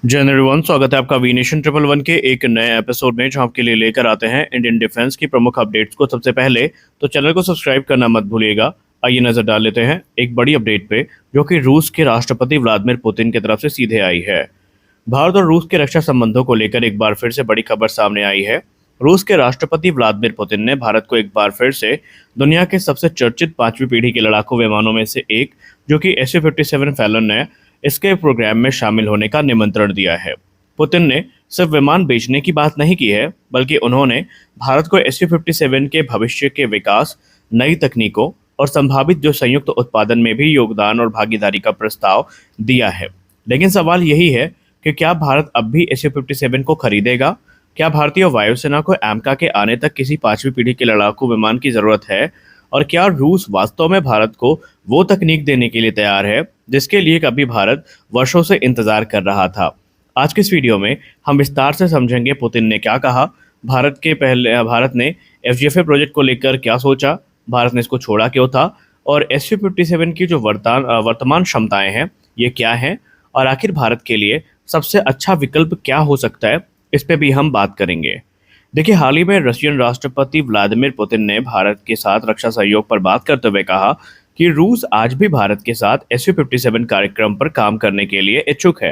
जय एवरीवन, स्वागत है आपका वी नेशन ट्रिपल वन के एक नए एपिसोड में, जो आपके लिए लेकर आते हैं इंडियन डिफेंस की प्रमुख अपडेट्स को। सबसे पहले तो चैनल को सब्सक्राइब करना मत भूलिएगा। आइए नजर डाल लेते हैं एक बड़ी अपडेट पे, जो कि रूस के राष्ट्रपति व्लादिमीर पुतिन की तरफ से सीधे आई है। भारत और रूस के रक्षा संबंधों को लेकर एक बार फिर से बड़ी खबर सामने आई है। रूस के राष्ट्रपति व्लादिमीर पुतिन ने भारत को एक बार फिर से दुनिया के सबसे चर्चित पांचवी पीढ़ी के लड़ाकू विमानों में से एक, जो कि SU-57 फैलन है, इसके प्रोग्राम में शामिल होने का निमंत्रण दिया है। पुतिन ने सिर्फ विमान बेचने की बात नहीं की है, बल्कि उन्होंने भारत को SU-57 के भविष्य के विकास, नई तकनीकों और संभावित जो संयुक्त उत्पादन में भी योगदान और भागीदारी का प्रस्ताव दिया है। लेकिन सवाल यही है कि क्या भारत अब भी SU-57 को खरीदेगा? क्या भारतीय वायुसेना को एमका के आने तक किसी पांचवी पीढ़ी के लड़ाकू विमान की जरूरत है? और क्या रूस वास्तव में भारत को वो तकनीक देने के लिए तैयार है जिसके लिए कभी भारत वर्षों से इंतजार कर रहा था? आज के इस वीडियो में हम विस्तार से समझेंगे पुतिन ने क्या कहा, भारत ने FGFA प्रोजेक्ट को लेकर क्या सोचा, भारत ने इसको छोड़ा क्यों था, और SU-57 की जो वर्तमान क्षमताएं हैं ये क्या हैं, और आखिर भारत के लिए सबसे अच्छा विकल्प क्या हो सकता है, इस पे भी हम बात करेंगे। देखिए, हाल ही में रशियन राष्ट्रपति व्लादिमीर पुतिन ने भारत के साथ रक्षा सहयोग पर बात करते हुए कहा कि रूस आज भी भारत के साथ SU-57 कार्यक्रम पर काम करने के लिए इच्छुक है।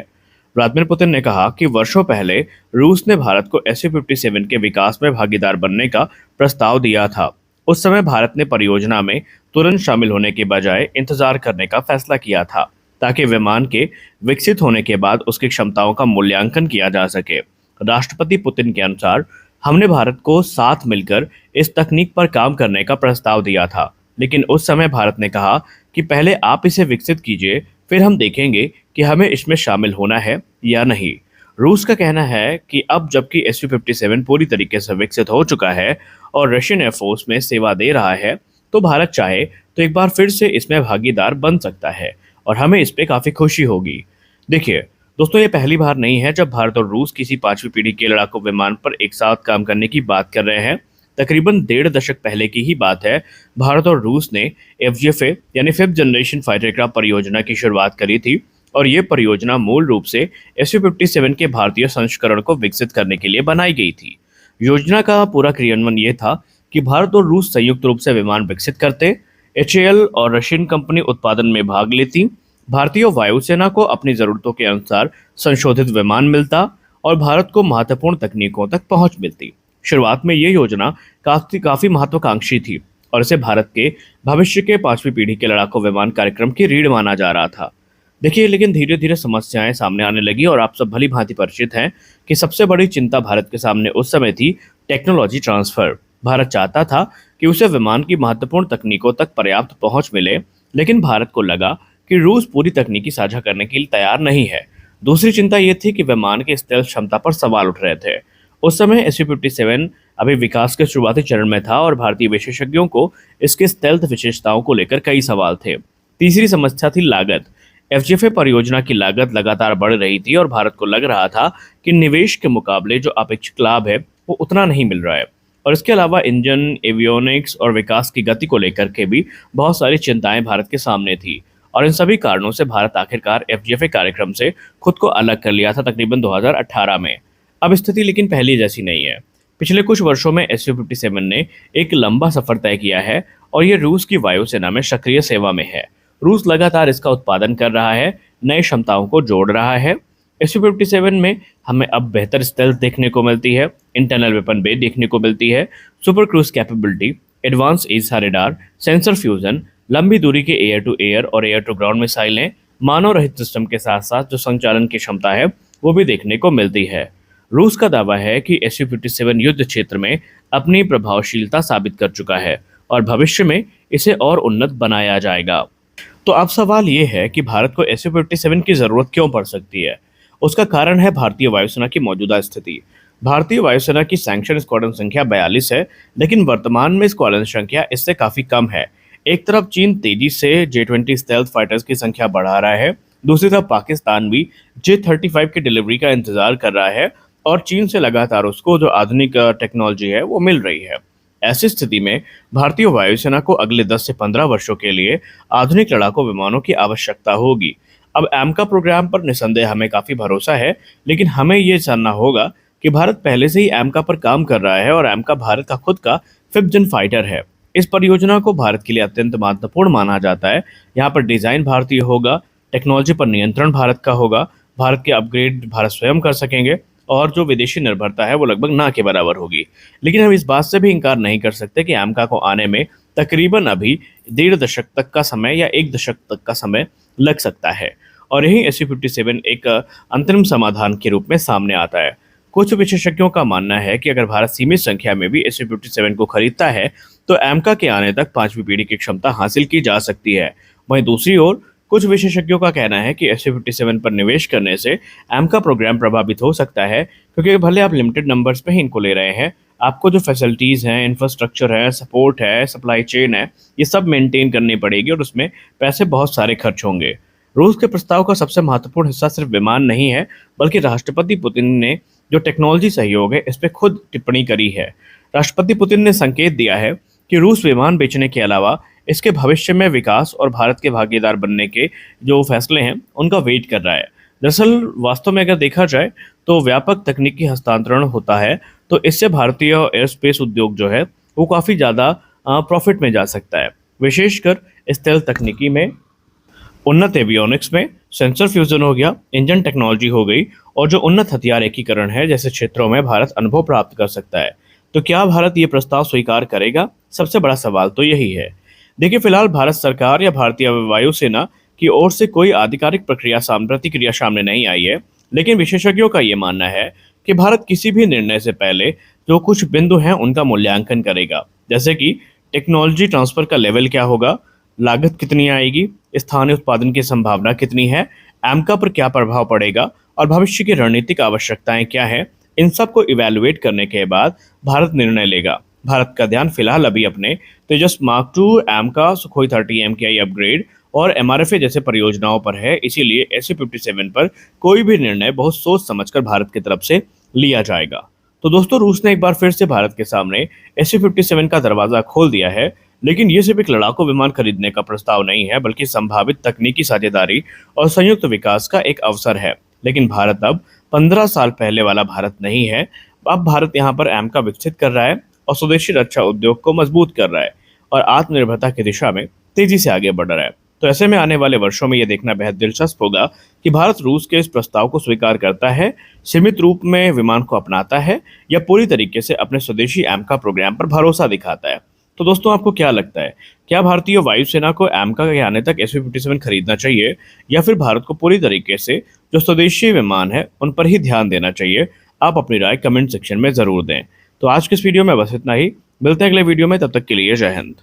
व्लादिमीर पुतिन ने कहा कि वर्षों पहले रूस ने भारत को SU-57 के विकास में भागीदार बनने का प्रस्ताव दिया था। उस समय भारत ने परियोजना में तुरंत शामिल होने के बजाय इंतजार करने का फैसला किया था, ताकि विमान के विकसित होने के बाद उसकी क्षमताओं का मूल्यांकन किया जा सके। राष्ट्रपति पुतिन के अनुसार, हमने भारत को साथ मिलकर इस तकनीक पर काम करने का प्रस्ताव दिया था, लेकिन उस समय भारत ने कहा कि पहले आप इसे विकसित कीजिए, फिर हम देखेंगे कि हमें इसमें शामिल होना है या नहीं। रूस का कहना है कि अब जबकि SU-57 पूरी तरीके से विकसित हो चुका है और रशियन एयरफोर्स में सेवा दे रहा है, तो भारत चाहे तो एक बार फिर से इसमें भागीदार बन सकता है और हमें इस पे काफ़ी खुशी होगी। देखिए दोस्तों, ये पहली बार नहीं है जब भारत और रूस किसी पांचवी पीढ़ी के लड़ाकू विमान पर एक साथ काम करने की बात कर रहे हैं। तकरीबन 1.5 दशक पहले की ही बात है, भारत और रूस ने FGFA यानी फिफ्थ जनरेशन फाइटर एयरक्राफ्ट परियोजना की शुरुआत करी थी, और ये परियोजना मूल रूप से SU-57 के भारतीय संस्करण को विकसित करने के लिए बनाई गई थी। योजना का पूरा क्रियान्वयन ये था कि भारत और रूस संयुक्त रूप से विमान विकसित करते, HAL और रशियन कंपनी उत्पादन में भाग लेती, भारतीय वायुसेना को अपनी ज़रूरतों के अनुसार संशोधित विमान मिलता और भारत को महत्वपूर्ण तकनीकों तक पहुंच मिलती। शुरुआत में ये योजना काफ़ी महत्वाकांक्षी थी और इसे भारत के भविष्य के पांचवी पीढ़ी के लड़ाकू विमान कार्यक्रम की रीढ़ माना जा रहा था। देखिए, लेकिन धीरे धीरे समस्याएं सामने आने लगी और आप सब भली भांति परिचित हैं कि सबसे बड़ी चिंता भारत के सामने उस समय थी टेक्नोलॉजी ट्रांसफ़र। भारत चाहता था कि उसे विमान की महत्वपूर्ण तकनीकों तक पर्याप्त पहुंच मिले, लेकिन भारत को लगा कि रूस पूरी तकनीकी साझा करने के लिए तैयार नहीं है। दूसरी चिंता ये थी कि विमान के स्टेल्थ क्षमता पर सवाल उठ रहे थे। उस समय SU-57 अभी विकास के शुरुआती चरण में था और भारतीय विशेषज्ञों को इसके स्टेल्थ विशेषताओं को लेकर कई सवाल थे। तीसरी समस्या थी लागत। FGFA परियोजना की लागत लगातार बढ़ रही थी और भारत को लग रहा था कि निवेश के मुकाबले जो अपेक्षित लाभ है वो उतना नहीं मिल रहा है। और इसके अलावा इंजन, एवियोनिक्स और विकास की गति को लेकर के भी बहुत सारी चिंताएं भारत के सामने थी, और इन सभी कारणों से भारत आखिरकार FGFA कार्यक्रम से खुद को अलग कर लिया था तकरीबन 2018 में। अब स्थिति लेकिन पहले जैसी नहीं है। पिछले कुछ वर्षों में SU-57 ने एक लंबा सफर तय किया है और ये रूस की वायुसेना में सक्रिय सेवा में है। रूस लगातार इसका उत्पादन कर रहा है, नई क्षमताओं को जोड़ रहा है। SU-57 में हमें अब बेहतर स्टेल्थ देखने को मिलती है, इंटरनल वेपन बे देखने को मिलती है, सुपर क्रूज कैपेबिलिटी, एडवांस एसा रेडार, सेंसर फ्यूजन, लंबी दूरी के एयर टू एयर और एयर टू ग्राउंड मिसाइलें, मानव रहित सिस्टम के साथ साथ जो संचालन की क्षमता है वो भी देखने को मिलती है। रूस का दावा है कि SU-57 युद्ध क्षेत्र में अपनी प्रभावशीलता साबित कर चुका है और भविष्य में इसे और उन्नत बनाया जाएगा। तो अब सवाल ये है कि भारत को SU-57 की ज़रूरत क्यों पड़ सकती है? उसका कारण है भारतीय वायुसेना की मौजूदा स्थिति। भारतीय वायुसेना की सैंक्शन स्क्वाड्रन संख्या 42 है, लेकिन वर्तमान में स्क्वाड्रन संख्या इससे काफ़ी कम है। एक तरफ चीन तेजी से J-20 स्टेल्थ फाइटर्स की संख्या बढ़ा रहा है, दूसरी तरफ पाकिस्तान भी J-35 की डिलीवरी का इंतजार कर रहा है और चीन से लगातार उसको जो आधुनिक टेक्नोलॉजी है वो मिल रही है। ऐसी स्थिति में भारतीय वायुसेना को अगले 10 से 15 वर्षों के लिए आधुनिक लड़ाकू विमानों की आवश्यकता होगी। अब एमका प्रोग्राम पर निसंदेह हमें काफ़ी भरोसा है, लेकिन हमें ये जानना होगा कि भारत पहले से ही एमका पर काम कर रहा है और एमका भारत का खुद का 5th जन फाइटर है। इस परियोजना को भारत के लिए अत्यंत महत्वपूर्ण माना जाता है। यहाँ पर डिज़ाइन भारतीय होगा, टेक्नोलॉजी पर नियंत्रण भारत का होगा, भारत के अपग्रेड भारत स्वयं कर सकेंगे और जो विदेशी निर्भरता है वो लगभग ना के बराबर होगी। लेकिन हम इस बात से भी इनकार नहीं कर सकते कि एमका को आने में तकरीबन अभी 1.5 दशक तक का समय या 1 दशक तक का समय लग सकता है और यही SU-57 एक अंतरिम समाधान के रूप में सामने आता है। कुछ विशेषज्ञों का मानना है कि अगर भारत सीमित संख्या में भी SU-57 को खरीदता है तो एमका के आने तक 5वीं पीढ़ी की क्षमता हासिल की जा सकती है। वहीं दूसरी ओर कुछ विशेषज्ञों का कहना है कि SU-57 पर निवेश करने से एमका प्रोग्राम प्रभावित हो सकता है, क्योंकि भले आप लिमिटेड नंबर्स में ही इनको ले रहे हैं, आपको जो फैसिलिटीज़ हैं, इंफ्रास्ट्रक्चर है, सपोर्ट है, सप्लाई चेन है, ये सब मेंटेन करनी पड़ेगी और उसमें पैसे बहुत सारे खर्च होंगे। रूस के प्रस्ताव का सबसे महत्वपूर्ण हिस्सा सिर्फ विमान नहीं है, बल्कि राष्ट्रपति पुतिन ने जो टेक्नोलॉजी सहयोग है इस पर खुद टिप्पणी करी है। राष्ट्रपति पुतिन ने संकेत दिया है कि रूस विमान बेचने के अलावा इसके भविष्य में विकास और भारत के भागीदार बनने के जो फैसले हैं उनका वेट कर रहा है। दरअसल वास्तव में अगर देखा जाए तो व्यापक तकनीकी हस्तांतरण होता है तो इससे भारतीय एयरस्पेस उद्योग जो है वो काफ़ी ज़्यादा प्रॉफिट में जा सकता है, विशेषकर स्टेल्थ तकनीकी में, उन्नत एवियोनिक्स में, सेंसर फ्यूजन हो गया, इंजन टेक्नोलॉजी हो गई और जो उन्नत हथियार एकीकरण है जैसे क्षेत्रों में भारत अनुभव प्राप्त कर सकता है। तो क्या भारत ये प्रस्ताव स्वीकार करेगा? सबसे बड़ा सवाल तो यही है। देखिए, फिलहाल भारत सरकार या भारतीय वायुसेना की ओर से कोई आधिकारिक प्रतिक्रिया सामने नहीं आई है, लेकिन विशेषज्ञों का ये मानना है कि भारत किसी भी निर्णय से पहले जो कुछ बिंदु हैं उनका मूल्यांकन करेगा, जैसे कि टेक्नोलॉजी ट्रांसफर का लेवल क्या होगा, लागत कितनी आएगी, स्थानीय उत्पादन की संभावना कितनी है, एमका पर क्या प्रभाव पड़ेगा और भविष्य की रणनीतिक आवश्यकताएं क्या हैं। इन सब को इवैल्यूएट करने के बाद भारत निर्णय लेगा। भारत का ध्यान फिलहाल अभी अपने तेजस मार्क 2, एमका, सुखोई 30 MKI अपग्रेड और MRFA जैसे परियोजनाओं पर है। इसीलिए SU-57 पर कोई भी निर्णय बहुत सोच समझकर भारत की तरफ से लिया जाएगा। तो दोस्तों, रूस ने एक बार फिर से भारत के सामने SU-57 का दरवाजा खोल दिया है, लेकिन ये सिर्फ एक लड़ाकू विमान खरीदने का प्रस्ताव नहीं है, बल्कि संभावित तकनीकी साझेदारी और संयुक्त विकास का एक अवसर है। लेकिन भारत अब 15 साल पहले वाला भारत नहीं है। अब भारत यहाँ पर एमका विकसित कर रहा है और स्वदेशी रक्षा उद्योग को मजबूत कर रहा है और आत्मनिर्भरता की दिशा में तेजी से आगे बढ़ रहा है। तो ऐसे में आने वाले वर्षों में ये देखना बेहद दिलचस्प होगा कि भारत रूस के इस प्रस्ताव को स्वीकार करता है, सीमित रूप में विमान को अपनाता है या पूरी तरीके से अपने स्वदेशी एमका प्रोग्राम पर भरोसा दिखाता है। तो दोस्तों, आपको क्या लगता है, क्या भारतीय वायुसेना को एमका के आने तक SU-57 खरीदना चाहिए या फिर भारत को पूरी तरीके से जो स्वदेशी विमान है उन पर ही ध्यान देना चाहिए? आप अपनी राय कमेंट सेक्शन में ज़रूर दें। तो आज के इस वीडियो में बस इतना ही। मिलते हैं अगले वीडियो में, तब तक के लिए जय हिंद।